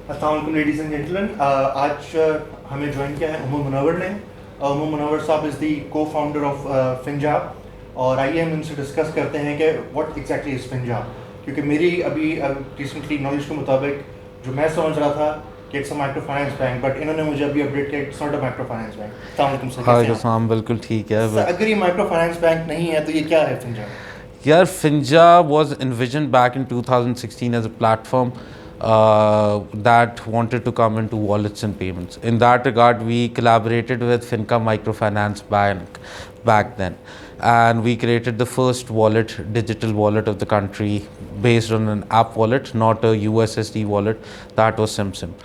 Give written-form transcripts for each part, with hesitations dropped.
अस्सलाम वालेकुम ladies and gentleman. आज हमें ज्वाइन किया है उमर मुनव्वर ने। उमर मुनव्वर साहब इज़ दी को फाउंडर ऑफ फिनजाब, और आइए हम इनसे डिस्कस करते हैं कि व्हाट एग्जैक्टली इज़ फिनजाब। क्योंकि मेरी अभी रिसेंटली नॉलेज के मुताबिक जो मैं समझ रहा था कि it's a micro finance bank, but इन्होंने मुझे अभी अपडेट किया it's not a micro finance bank. अस्सलाम वालेकुम सर, हाँ कैसे हैं आप? साम बिल्कुल ठीक है सर, अगर ये माइक्रो फाइनेंस बैंक नहीं है तो ये क्या है फिनजाब? यार Finja was envisioned back in 2016 as a platform that wanted to come into wallets and payments. In that regard, we collaborated with Finca Microfinance Bank back then, and we created the first wallet, digital wallet of the country, based on an app wallet, not a USSD wallet. That was SimSim.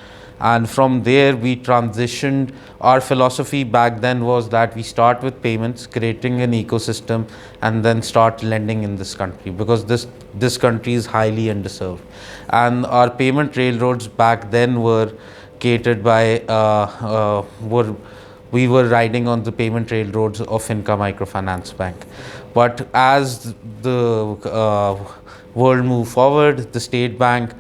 And from there we transitioned. Our philosophy back then was that we start with payments, creating an ecosystem, and then start lending in this country, because this country is highly underserved. And our payment railroads back then were catered by were we were riding on the payment railroads of Finca Microfinance Bank. But as the world moved forward, the State Bank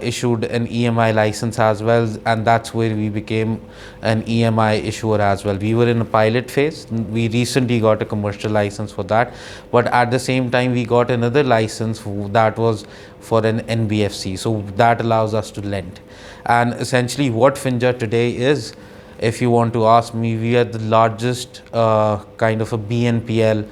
issued an EMI license as well, and that's where we became an EMI issuer as well. We were in a pilot phase. We recently got a commercial license for that, but at the same time we got another license that was for an NBFC, so that allows us to lend. And essentially what Finja today is, if you want to ask me, we are the largest kind of a BNPL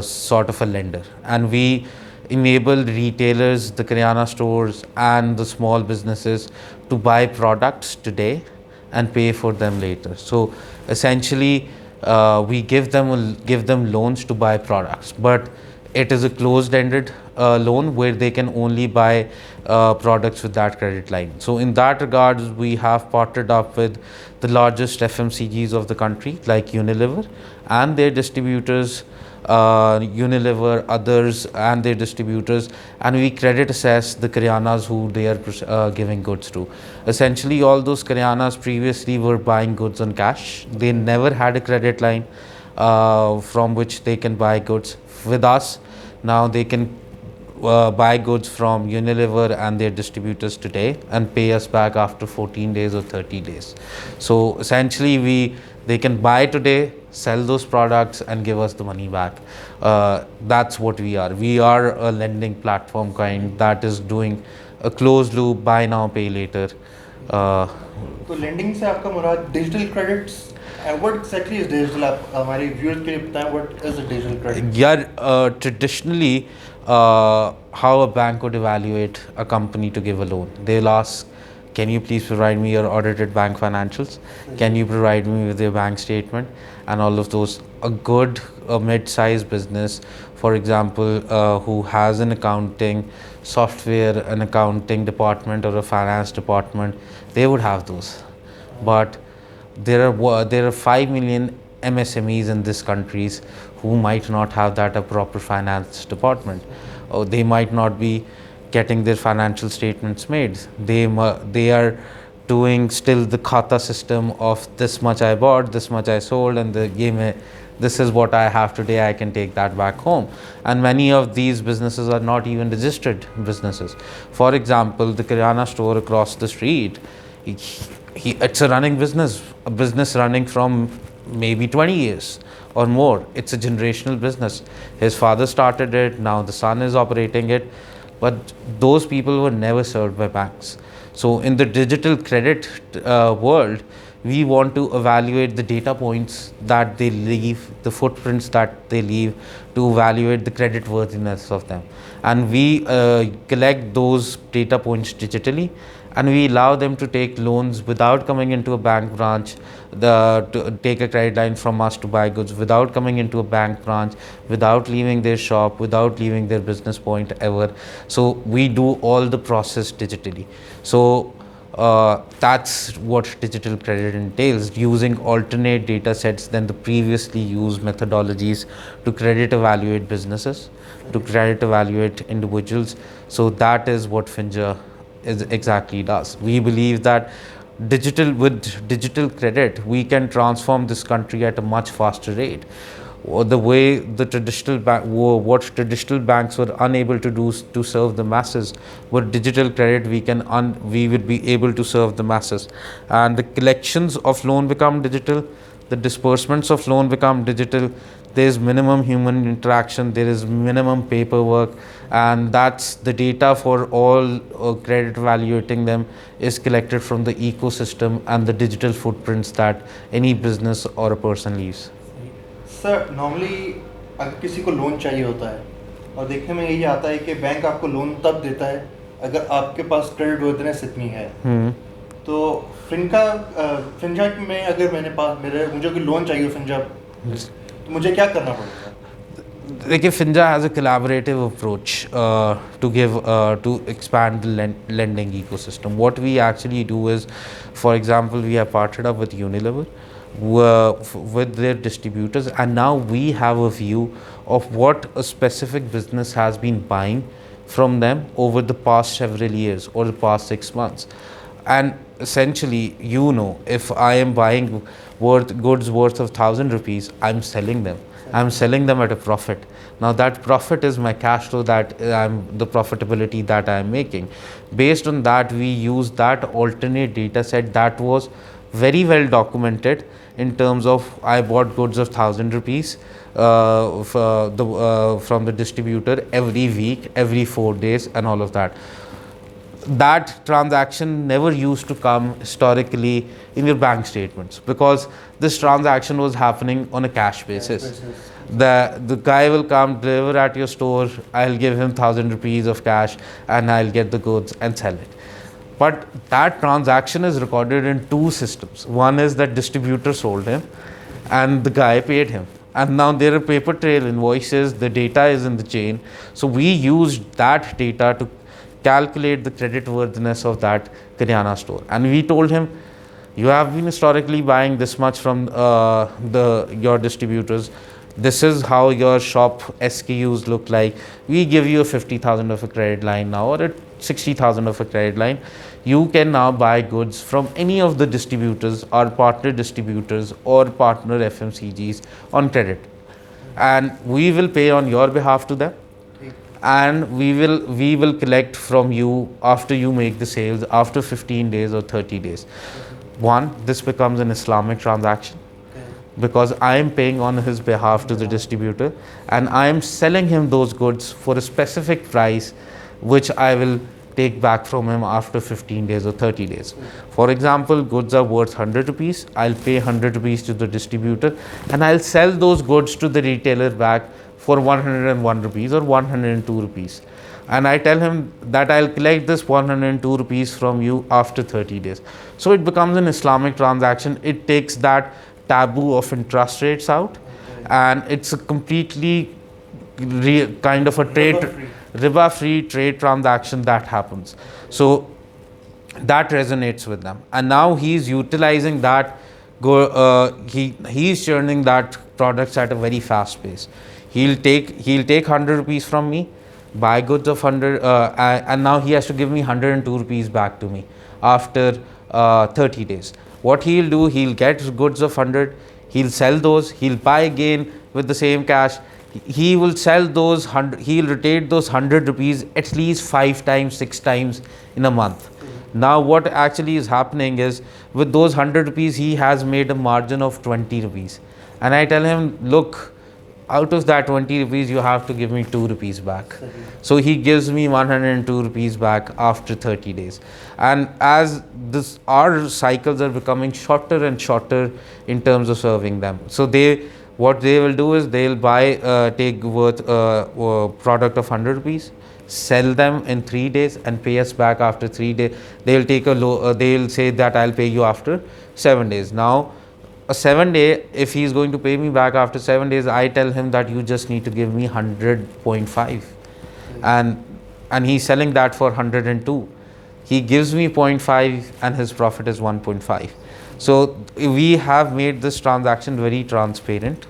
sort of a lender, and we enable retailers, the Kiryana stores, and the small businesses to buy products today and pay for them later. So essentially, we give them loans to buy products, but it is a closed-ended loan where they can only buy products with that credit line. So in that regard, we have partnered up with the largest FMCGs of the country, like Unilever, and their distributors, Unilever, others, and their distributors, and we credit assess the Kiryanas who they are giving goods to. Essentially, all those Kiryanas previously were buying goods on cash. They never had a credit line from which they can buy goods. With us, now they can buy goods from Unilever and their distributors today and pay us back after 14 days or 30 days. So essentially, they can buy today, sell those products, and give us the money back. That's what we are. We are a lending platform kind that is doing a closed loop, buy now, pay later. तो lending से आपका मुराद digital credits, what exactly is digital? आप हमारे viewers के लिए बताएं what is a digital credit. Yeah, traditionally, how a bank would evaluate a company to give a loan, they'll ask, can you please provide me your audited bank financials? Can you provide me with your bank statement? And all of those. A good mid-sized business, for example, who has an accounting software, an accounting department, or a finance department, they would have those. But there are 5 million MSMEs in this countries who might not have that a proper finance department, or they might not be getting their financial statements made. They are doing still the khata system of this much I bought, this much I sold, and this is what I have today, I can take that back home. And many of these businesses are not even registered businesses. For example, the Kiryana store across the street, it's a running business, a business running from maybe 20 years or more. It's a generational business. His father started it, now the son is operating it, but those people were never served by banks. So in the digital credit world, we want to evaluate the data points that they leave, the footprints that they leave, to evaluate the credit worthiness of them. And we collect those data points digitally, and we allow them to take loans without coming into a bank branch, to take a credit line from us to buy goods without coming into a bank branch, without leaving their shop, without leaving their business point ever. So we do all the process digitally. So that's what digital credit entails, using alternate data sets than the previously used methodologies to credit evaluate businesses, to credit evaluate individuals. So that is what Finja exactly does. We believe that digital credit, we can transform this country at a much faster rate. or the way the what traditional banks were unable to do to serve the masses, with digital credit we would be able to serve the masses, and the collections of loan become digital, the disbursements of loan become digital. There is minimum human interaction, there is minimum paperwork, and that's the data for all credit evaluating them is collected from the ecosystem and the digital footprints that any business or a person leaves. Sir normally अगर किसी को loan चाहिए होता है और देखने में यही आता है कि बैंक आपको लोन तब देता है अगर आपके पास क्रेडिट वर्दीनेस इतनी है। तो फिनजा में अगर मुझे कोई लोन चाहिए फिनजा तो मुझे क्या करना पड़ेगा? देखिए, Finja has a collaborative approach to expand the lending ecosystem. What we actually do is, for example, we have partnered up with Unilever with their distributors, and now we have a view of what a specific business has been buying from them over the past several years or the past 6 months. And essentially, if I am buying goods worth of 1,000 rupees, I'm selling them at a profit. Now that profit is my cash flow, the profitability that I'm making. Based on that, we use that alternate data set that was very well documented in terms of I bought goods of 1,000 rupees from the distributor every week, every 4 days, and all of that. That transaction never used to come historically in your bank statements, because this transaction was happening on a cash basis. The guy will come, deliver at your store, I'll give him 1,000 rupees of cash and I'll get the goods and sell it. But that transaction is recorded in 2 systems. One is that distributor sold him and the guy paid him. And now there are paper trail invoices, the data is in the chain. So we used that data to calculate the credit worthiness of that Kiryana store. And we told him, you have been historically buying this much from your distributors. This is how your shop SKUs look like. We give you a 50,000 of a credit line now, or a 60,000 of a credit line. You can now buy goods from any of the distributors or partner distributors or partner FMCGs on credit. And we will pay on your behalf to them. And we will collect from you after you make the sales after 15 days or 30 days. One, this becomes an Islamic transaction because I am paying on his behalf to the distributor and I am selling him those goods for a specific price which I will take back from him after 15 days or 30 days. For example, goods are worth 100 rupees. I'll pay 100 rupees to the distributor and I'll sell those goods to the retailer back for 101 rupees or 102 rupees. And I tell him that I'll collect this 102 rupees from you after 30 days. So it becomes an Islamic transaction. It takes that taboo of interest rates out, and it's a completely kind of a riba-free trade transaction that happens. So that resonates with them. And now he's utilizing that, he's churning that products at a very fast pace. He'll take 100 rupees from me, buy goods of 100, and now he has to give me 102 rupees back to me after 30 days. What he'll do, he'll get goods of 100, he'll sell those, he'll buy again with the same cash. He will sell those 100, he'll rotate those 100 rupees at least 5 times, 6 times in a month. Now what actually is happening is, with those 100 rupees, he has made a margin of 20 rupees. And I tell him, look, out of that 20 rupees, you have to give me 2 rupees back. So he gives me 102 rupees back after 30 days. And as our cycles are becoming shorter and shorter in terms of serving them. So what they will do is they'll take worth product of 100 rupees, sell them in 3 days and pay us back after 3 days. They'll take they'll say that I'll pay you after 7 days. Now, a 7 day, if he's going to pay me back after 7 days, I tell him that you just need to give me 100.5. And he's selling that for 102. He gives me 0.5 and his profit is 1.5. So we have made this transaction very transparent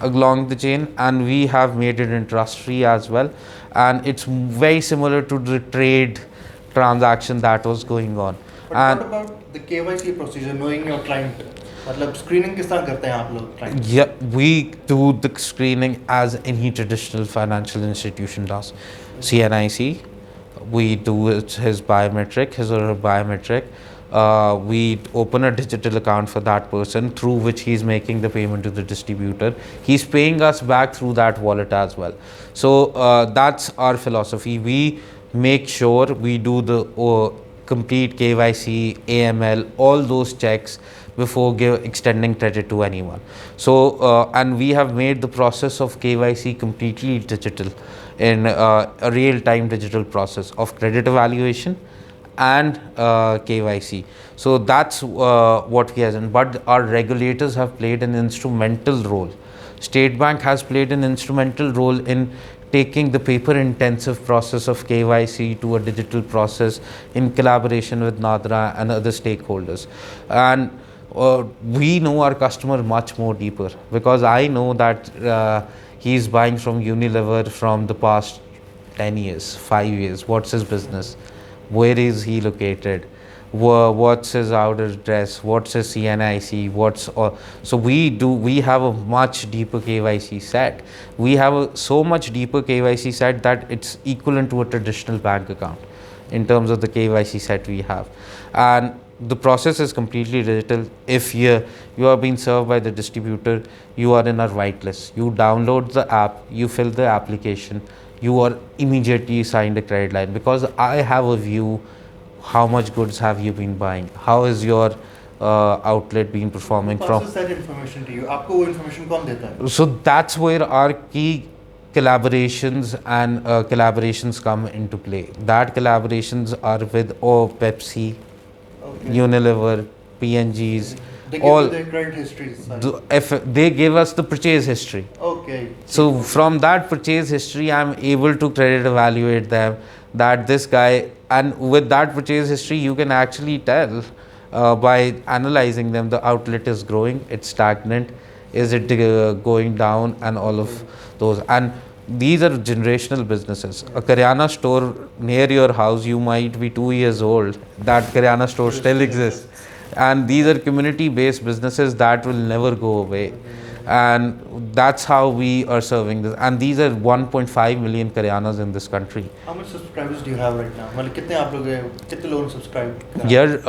along the chain, and we have made it interest free as well. And it's very similar to the trade transaction that was going on. But what about the KYC procedure, knowing your client? मतलब screening किस तरह करते हैं आप लोग client? Yeah, we do the screening as any traditional financial institution does. CNIC, we do his biometric, his or her biometric. We open a digital account for that person through which he's making the payment to the distributor. He's paying us back through that wallet as well. So that's our philosophy. We make sure we do the complete KYC, AML, all those checks before extending credit to anyone. So, and we have made the process of KYC completely digital in a real-time digital process of credit evaluation and KYC. So that's what we have done. But our regulators have played an instrumental role. State Bank has played an instrumental role in taking the paper intensive process of KYC to a digital process in collaboration with NADRA and other stakeholders. And we know our customer much more deeper, because I know that he's buying from Unilever from the past 10 years, 5 years. What's his business? Where is he located? What's his outer address? What's his CNIC? So we have a much deeper KYC set. We have a so much deeper KYC set that it's equivalent to a traditional bank account in terms of the KYC set we have. And the process is completely digital. If you are being served by the distributor, you are in our whitelist. You download the app, you fill the application, you are immediately assigned a credit line, because I have a view how much goods have you been buying, how is your outlet been performing from. Passes that information to you. आपको वो information कौन देता है? So that's where our key collaborations and collaborations come into play. That collaborations are with Pepsi, Okay. Unilever, PNGs, They give all. you their credit histories. Sorry. If they give us the purchase history. Okay. So from that purchase history, I'm able to credit evaluate them, that this guy, and with that purchase history, you can actually tell by analyzing them, the outlet is growing, it's stagnant, is it going down, and all of those. And these are generational businesses. A Karyana store near your house, you might be 2 years old, that Karyana store still exists. And these are community based businesses that will never go away. And that's how we are serving this. And these are 1.5 million Karyanas in this country. How much subscribers do you have right now? मतलब कितने आप लोग हैं? कितने लोग subscribe? Here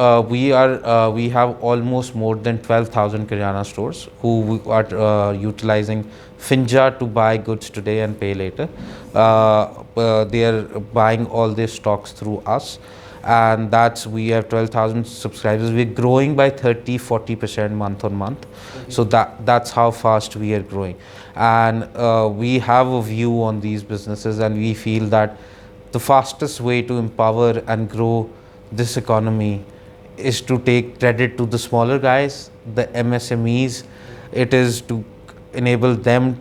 we have almost more than 12,000 Karyana stores who are utilizing Finja to buy goods today and pay later. They are buying all their stocks through us. And we have 12,000 subscribers. We're growing by 30-40% month on month. So that's how fast we are growing. And we have a view on these businesses, and we feel that the fastest way to empower and grow this economy is to take credit to the smaller guys, the MSMEs. It is to enable them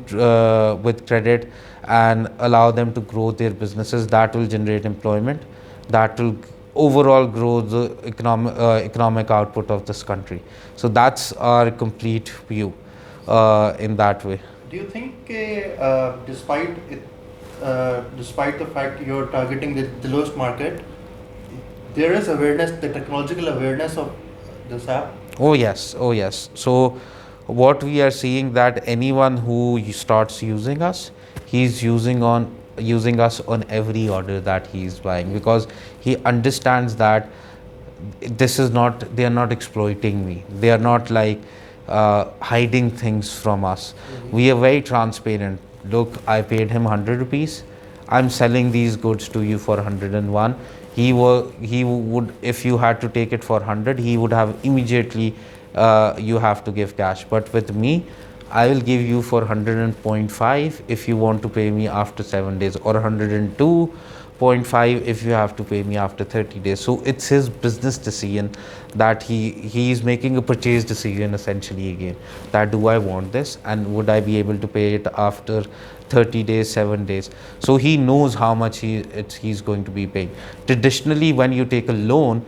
with credit and allow them to grow their businesses. That will generate employment. That will overall grow the economic output of this country. So that's our complete view in that way. Do you think despite the fact you're targeting the lowest market, there is awareness, the technological awareness of this app? Oh yes. So what we are seeing, that anyone who starts using us, he's using us on every order that he is buying, because he understands that they are not exploiting me. They are not like hiding things from us. We are very transparent. Look, I paid him 100 rupees. I'm selling these goods to you for 101. He would, if you had to take it for 100, he would have immediately, you have to give cash. But with me, I will give you for 100.5 if you want to pay me after 7 days, or 102.5 if you have to pay me after 30 days. So it's his business decision that he is making a purchase decision essentially again, that do I want this, and would I be able to pay it after 30 days, 7 days. So he knows how much he's going to be paying. Traditionally, when you take a loan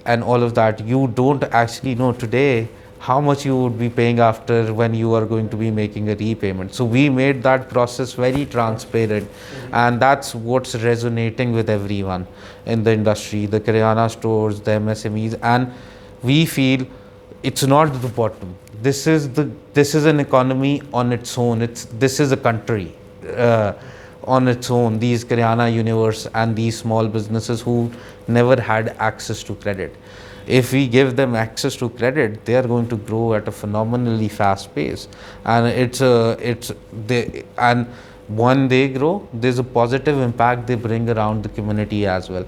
and all of that, you don't actually know today how much you would be paying after when you are going to be making a repayment. So we made that process very transparent, and that's what's resonating with everyone in the industry, the Karyana stores, the MSMEs, and we feel it's not the bottom. This is an economy on its own. This is a country on its own. These Karyana universe and these small businesses who never had access to credit. If we give them access to credit, they are going to grow at a phenomenally fast pace, and and when they grow, there's a positive impact they bring around the community as well.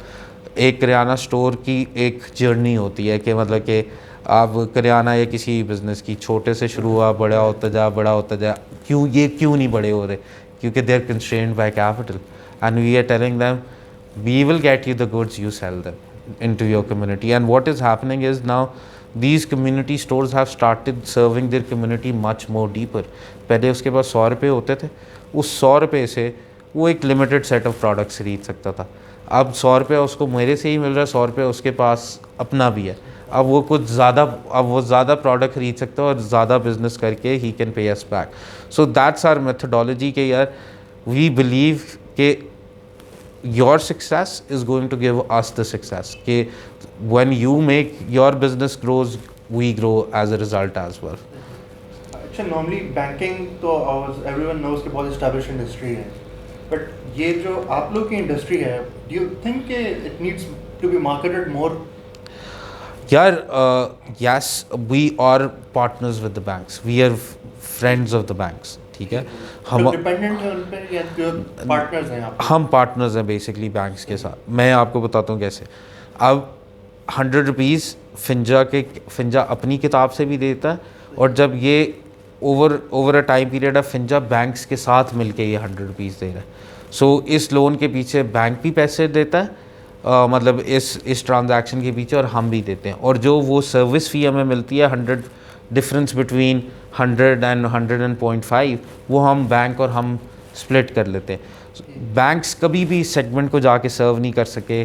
एक किराना store की एक journey होती है कि मतलब कि आप किराना या किसी बिज़नेस की छोटे से शुरू हुआ, बड़ा होता जा, क्यों नहीं बड़े हो रहे? क्योंकि they are constrained by capital, and we are telling them we will get you the goods, you sell them into your community. And what is happening is now these community stores have started serving their community much more deeper. पहले उसके पास 100 रुपये होते थे, उस 100 रुपये से वो एक लिमिटेड सेट ऑफ प्रोडक्ट्स खरीद सकता था. अब 100 रुपये उसको मेरे से ही मिल रहा है, 100 रुपये उसके पास अपना भी है. अब वो ज़्यादा प्रोडक्ट खरीद सकता है और ज़्यादा बिजनेस करके ही can pay us back. So that's our methodology के यार वी बिलीव के your success is going to give us the success. Okay, when you make your business grows, we grow as a result as well. अच्छा, normally banking तो everyone knows कि बहुत established industry है, but ये जो आप लोग की industry है, do you think कि it needs to be marketed more? Yes, we are partners with the banks. We are friends of the banks. ठीक है, हम डिपेंडेंट हैं उन पे या पार्टनर्स हैं आप? हम पार्टनर्स हैं बेसिकली बैंक्स के साथ. मैं आपको बताता हूँ कैसे. अब 100 रुपीज़ फिंजा अपनी किताब से भी देता है, और जब ये over a time period of फिंजा बैंक्स के साथ मिलके ये 100 रुपीज़ दे रहा है. सो इस लोन के पीछे बैंक भी पैसे देता है, मतलब इस ट्रांजैक्शन के पीछे, और हम भी देते हैं. और जो वो सर्विस फ़ी हमें मिलती है 100 डिफरेंस बिटवीन 100 एंड 100.5, वो हम बैंक और हम स्प्लिट कर लेते हैं. बैंक्स कभी भी इस सेगमेंट को जाके सर्व नहीं कर सके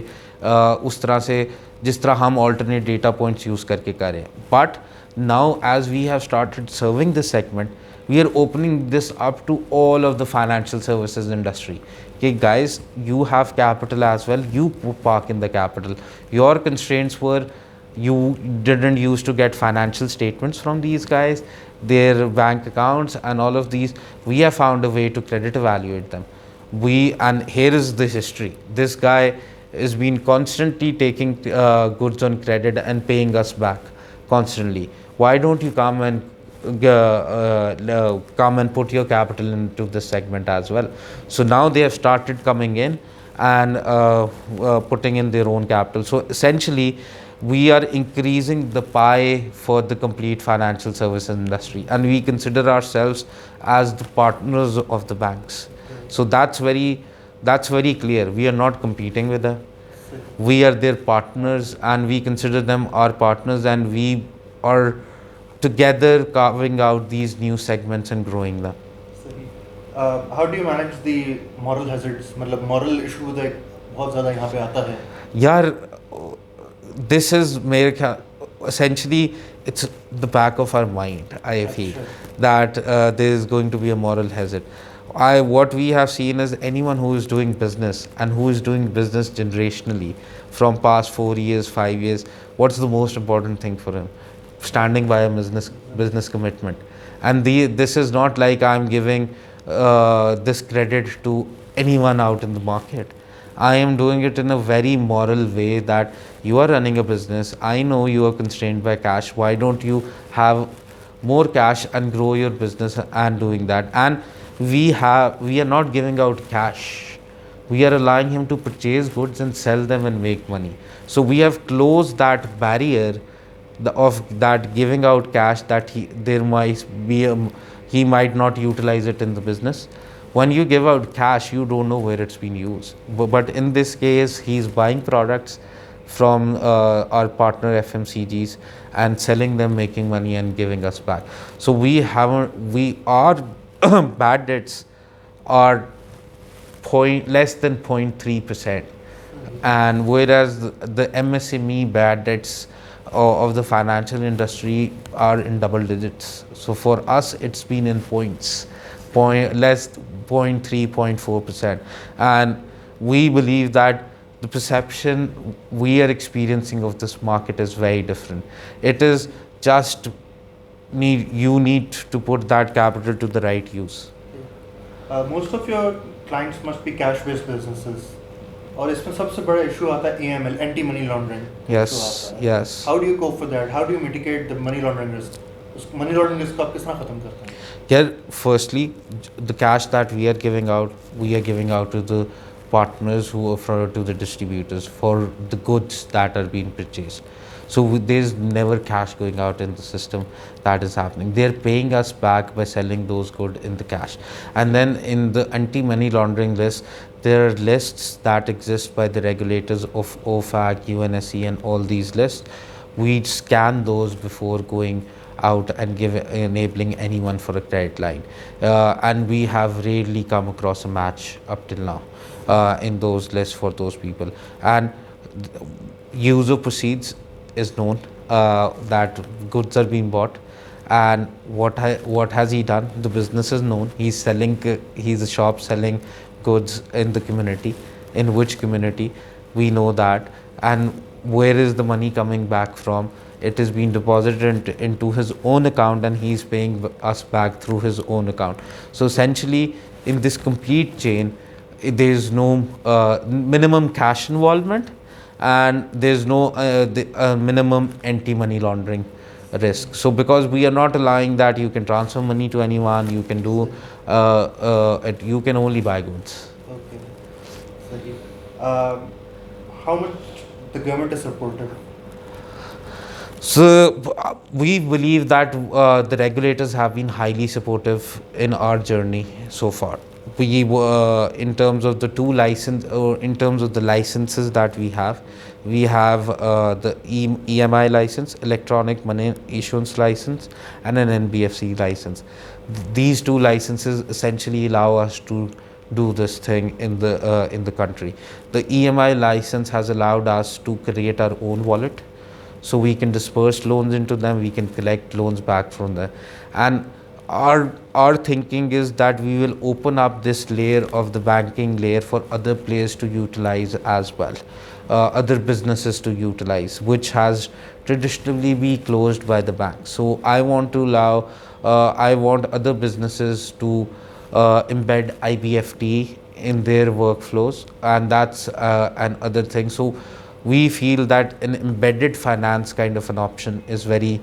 उस तरह से जिस तरह हम ऑल्टरनेट डेटा पॉइंट्स यूज़ करके करें. But now as we have started serving this segment, we are opening this up to all of the financial services industry. Okay guys, you have capital as well, you park in the capital. Your constraints were you didn't used to get financial statements from these guys, their bank accounts and all of these. We have found a way to credit evaluate them. And here is the history. This guy has been constantly taking goods on credit and paying us back constantly. Why don't you come and put your capital into this segment as well? So now they have started coming in and putting in their own capital. So essentially we are increasing the pie for the complete financial services industry, and we consider ourselves as the partners of the banks. So that's very clear. We are not competing with them. We are their partners and we consider them our partners, and we are together carving out these new segments and growing them. How do you manage the moral hazards? मतलब moral issue तो बहुत ज़्यादा यहाँ पे आता है. यार, this is मेरे ख्याल essentially it's the back of our mind. I feel that there is going to be a moral hazard. What we have seen is anyone who is doing business and who is doing business generationally from past 4 years, 5 years, what's the most important thing for him? Standing by a business commitment. And this is not like I'm giving this credit to anyone out in the market. I am doing it in a very moral way that you are running a business. I know you are constrained by cash. Why don't you have more cash and grow your business and doing that? And we are not giving out cash. We are allowing him to purchase goods and sell them and make money. So we have closed that barrier of that giving out cash, that he might not utilize it in the business. When you give out cash, you don't know where it's been used. But in this case, he's buying products from our partner FMCGs and selling them, making money and giving us back. So our bad debts are less than 0.3%, and whereas the MSME bad debts of the financial industry are in double digits. So for us, it's been in less 0.3, 0.4%. And we believe that the perception we are experiencing of this market is very different. It is just need to put that capital to the right use. Most of your clients must be cash based businesses. और इसमें सबसे बड़ा issue आता है AML, anti money laundering. Yes. How do you cope with that? How do you mitigate the money laundering risk? उस money laundering risk को आप किस तरह खत्म करते हैं? Here, firstly, the cash that we are giving out to the partners who offer to the distributors for the goods that are being purchased. So there's never cash going out in the system that is happening. They're paying us back by selling those goods in the cash. And then in the anti-money laundering list, there are lists that exist by the regulators of OFAC, UNSC, and all these lists. We scan those before going out and enabling anyone for a credit line, and we have rarely come across a match up till now in those lists for those people. And use of proceeds is known, that goods are being bought, and what has he done? The business is known. He's a shop selling goods in the community. In which community? We know that. And where is the money coming back from? It is being deposited into his own account, and he's paying us back through his own account. So essentially, in this complete chain, there is no minimum cash involvement, and there's no minimum anti-money laundering risk. So because we are not allowing that you can transfer money to anyone, you can do you can only buy goods. Okay. How much the government is supportive? So we believe that the regulators have been highly supportive in our journey so far. We in terms of the in terms of the licenses that we have the EMI license, electronic money issuance license, and an NBFC license. These two licenses essentially allow us to do this thing in the country. The EMI license has allowed us to create our own wallet, so we can disperse loans into them, we can collect loans back from them. And our thinking is that we will open up this layer of the banking layer for other players to utilize as well, other businesses to utilize, which has traditionally been closed by the bank. So I want other businesses to embed IBFT in their workflows, and that's another thing. So we feel that an embedded finance kind of an option is very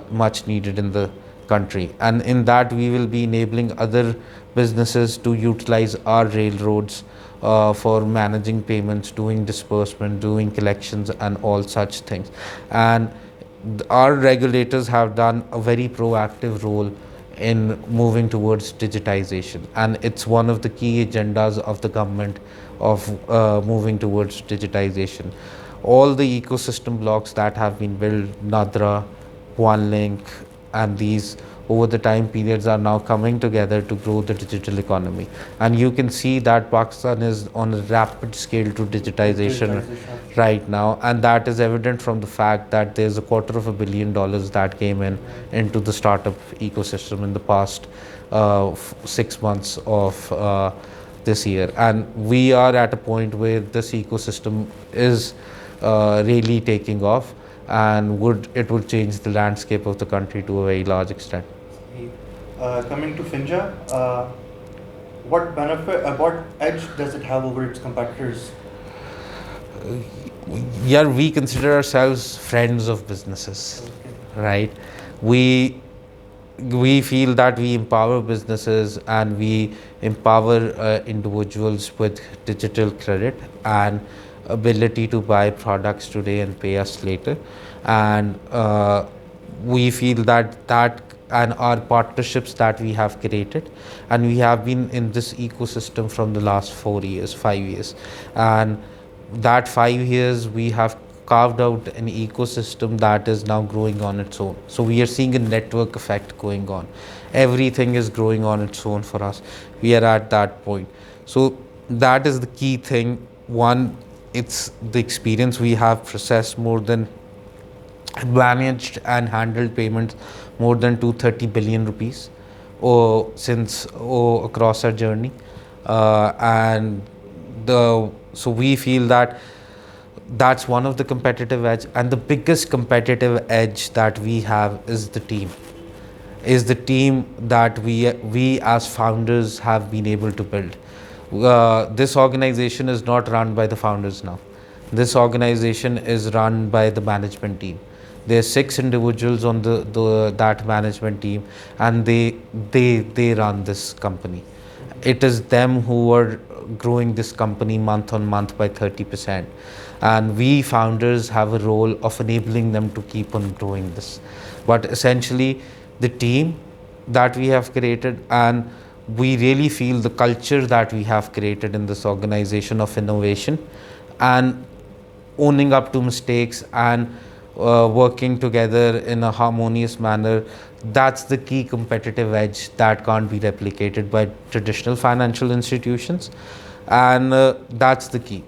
much needed in the country, and in that we will be enabling other businesses to utilize our railroads for managing payments, doing disbursement, doing collections, and all such things. And our regulators have done a very proactive role in moving towards digitization, and it's one of the key agendas of the government of moving towards digitization. All the ecosystem blocks that have been built, Nadra, OneLink, and these over the time periods are now coming together to grow the digital economy. And you can see that Pakistan is on a rapid scale to digitization right now, and that is evident from the fact that there's $250 million that came into the startup ecosystem in the past 6 months of this year. And we are at a point where this ecosystem is really taking off, and it would change the landscape of the country to a very large extent. Coming to Finja, what benefit, what edge does it have over its competitors? Yeah, we consider ourselves friends of businesses, right? We feel that we empower businesses and we empower individuals with digital credit and ability to buy products today and pay us later. And we feel that and our partnerships that we have created, and we have been in this ecosystem from the last 5 years, and that 5 years we have carved out an ecosystem that is now growing on its own. So we are seeing a network effect going on. Everything is growing on its own for us. We are at that point. So that is the key thing. One, it's the experience. We have processed managed and handled payments more than 230 billion rupees across our journey, so we feel that That's one of the competitive edge, and the biggest competitive edge that we have is the team. Is the team that we as founders have been able to build. This organization is not run by the founders now. This organization is run by the management team. There are 6 individuals on that management team, and they run this company. It is them who are growing this company month on month by 30%, and we founders have a role of enabling them to keep on growing this. But essentially, the team that we have created, and we really feel the culture that we have created in this organization of innovation and owning up to mistakes and working together in a harmonious manner, that's the key competitive edge that can't be replicated by traditional financial institutions. And that's the key.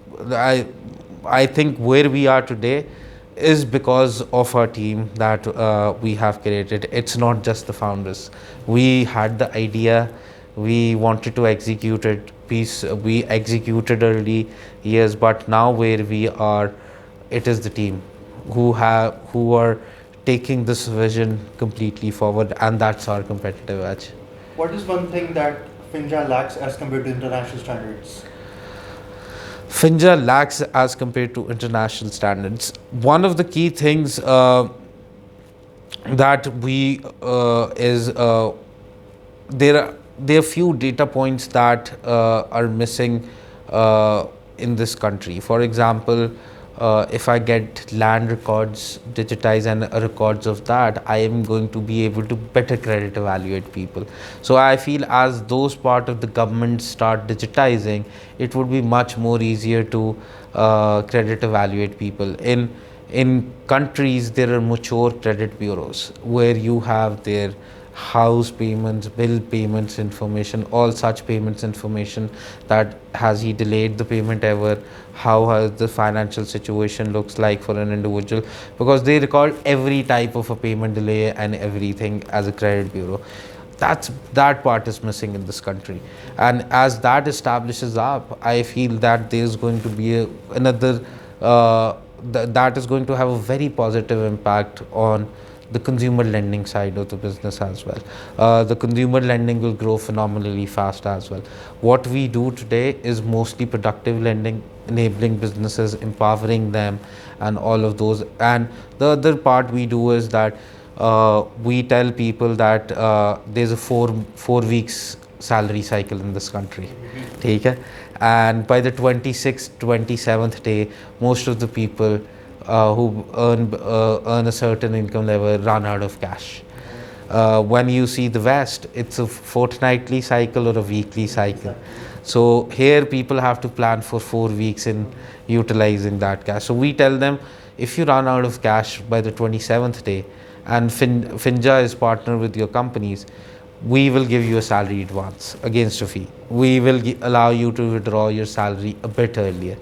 I think where we are today is because of our team that we have created. It's not just the founders. We had the idea, we wanted to execute it, we executed early years, but now where we are, it is the team who are taking this vision completely forward, and that's our competitive edge. What is one thing that Finja lacks as compared to international standards? Finja lacks as compared to international standards. One of the key things that we is there are few data points that are missing in this country. For example, if I get land records digitized and records of that, I am going to be able to better credit evaluate people. So I feel as those part of the government start digitizing, it would be much more easier to credit evaluate people. In countries, there are mature credit bureaus where you have their house payments, bill payments information, all such payments information, that has he delayed the payment ever, how has the financial situation looks like for an individual, because they record every type of a payment delay and everything as a credit bureau. That part is missing in this country, and as that establishes up, I feel that there's going to be another that is going to have a very positive impact on the consumer lending side of the business as well. The consumer lending will grow phenomenally fast as well. What we do today is mostly productive lending, enabling businesses, empowering them, and all of those. And the other part we do is that we tell people that there's a four weeks salary cycle in this country. Okay? And by the 26th, 27th day, most of the people who earn a certain income level run out of cash. When you see the West, it's a fortnightly cycle or a weekly cycle. So here people have to plan for 4 weeks in utilizing that cash. So we tell them, if you run out of cash by the 27th day, and Finja is partner with your companies, we will give you a salary advance against a fee. We will allow you to withdraw your salary a bit earlier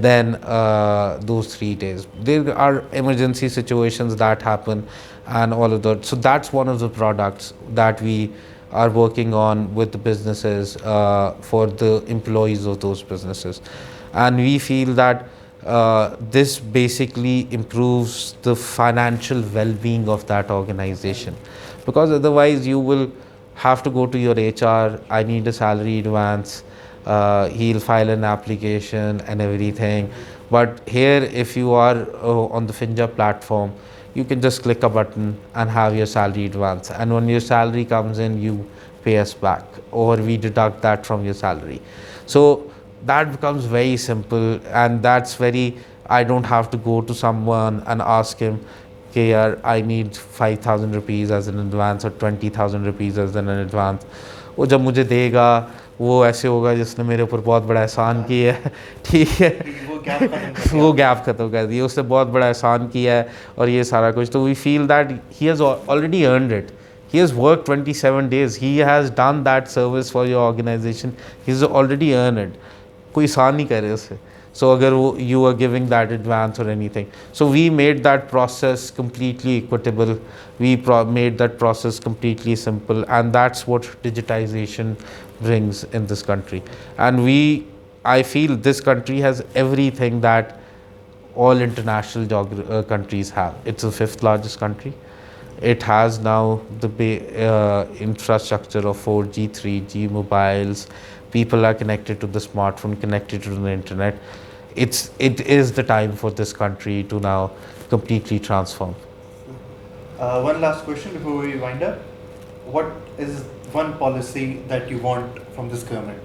than those 3 days. There are emergency situations that happen and all of that. So that's one of the products that we are working on with the businesses for the employees of those businesses. And we feel that this basically improves the financial well-being of that organization, because otherwise you will have to go to your HR, I need a salary advance, he'll file an application and everything. But here, if you are on the Finja platform, you can just click a button and have your salary advance, and when your salary comes in, you pay us back, or we deduct that from your salary. So that becomes very simple, and that's very, I don't have to go to someone and ask him, okay, yaar, I need 5,000 rupees as an advance or 20,000 rupees as an advance. वो जब मुझे देगा वो ऐसे होगा जिसने मेरे ऊपर बहुत बड़ा एहसान किया है, ठीक है, वो गैप खत्म कर दिया, उसने बहुत बड़ा एहसान किया है और ये सारा कुछ. तो we feel that he has already earned it. He has worked 27 days. He has done that service for your organization. He's already earned it. कोई एहसान नहीं करे उसे. So अगर वो you are giving that advance or anything. So we made that process completely equitable. We made that process completely simple, and that's what digitization brings in this country. And I feel this country has everything that all international countries have. It's the fifth largest country. It has now the infrastructure of 4G, 3G mobiles. People are connected to the smartphone, connected to the internet. It is the time for this country to now completely transform. One last question before we wind up. What is one policy that you want from this government?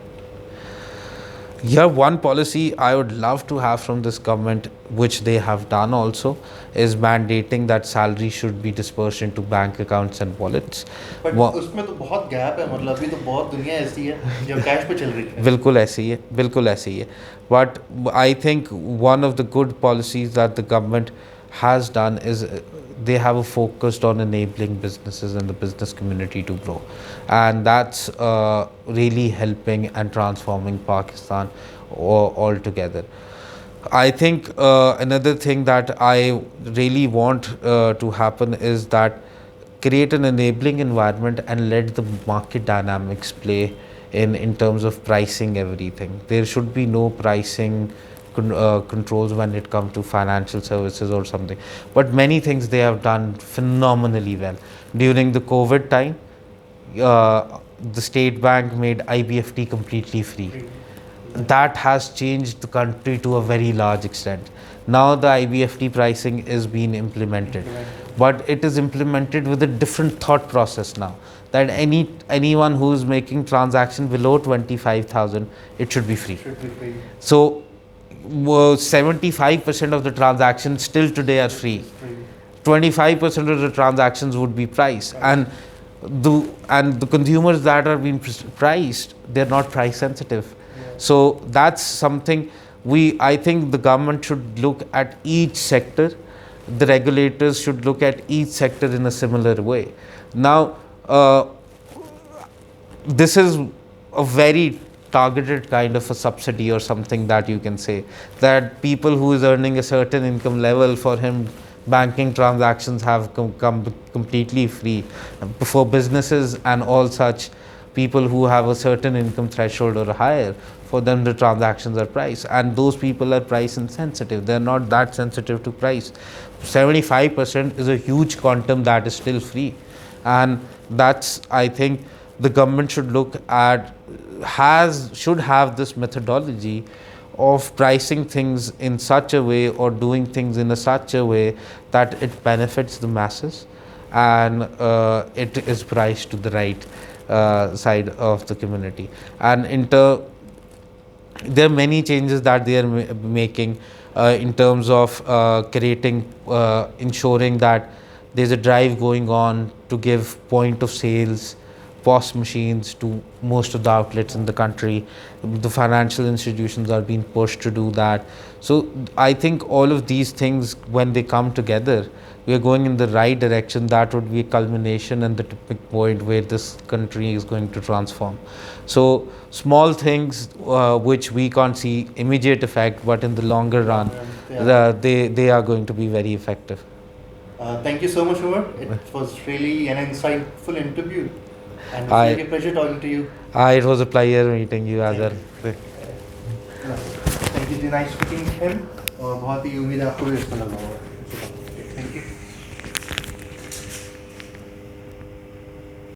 Yeah, one policy I would love to have from this government, which they have done also, is mandating that salary should be dispersed into bank accounts and wallets. But उसमें तो बहुत gap है, मतलब अभी तो बहुत दुनिया ऐसी है जो कैश पे चल रही है. बिल्कुल ऐसी है, बिल्कुल ऐसी है. But I think one of the good policies that the government has done is they have focused on enabling businesses and the business community to grow, and that's really helping and transforming Pakistan altogether. I think another thing that I really want to happen is that create an enabling environment and let the market dynamics play in terms of pricing everything. There should be no pricing controls when it comes to financial services or something. But many things they have done phenomenally well. During the COVID time, the State Bank made IBFT completely free. That has changed the country to a very large extent. Now the IBFT pricing is being implemented, but it is implemented with a different thought process now. That anyone who is making transaction below 25,000, it should be free. So 75% of the transactions still today are free. 25% of the transactions would be priced, and the consumers that are being priced, they're not price sensitive. So that's something I think the government should look at each sector. The regulators should look at each sector in a similar way. Now, this is a very targeted kind of a subsidy or something that you can say, that people who is earning a certain income level, for him banking transactions have come completely free. For businesses and all such people who have a certain income threshold or higher, for them the transactions are priced, and those people are price insensitive. They're not that sensitive to price. 75% is a huge quantum that is still free, and that's, I think the government should look at, should have this methodology of pricing things in such a way, or doing things in such a way that it benefits the masses, and it is priced to the right side of the community. And there are many changes that they are making in terms of ensuring that there's a drive going on to give point of sales POS machines to most of the outlets in the country. The financial institutions are being pushed to do that. So I think all of these things, when they come together, we are going in the right direction. That would be a culmination and the tipping point where this country is going to transform. So small things which we can't see immediate effect, but in the longer run, they are going to be very effective. Thank you so much, Umar. It was really an insightful interview. And it's really a pleasure talking to you. It was a pleasure meeting you as well. Thank you. Nice speaking to him. और बहुत ही उम्मीद है आपको भी अच्छा लगा होगा.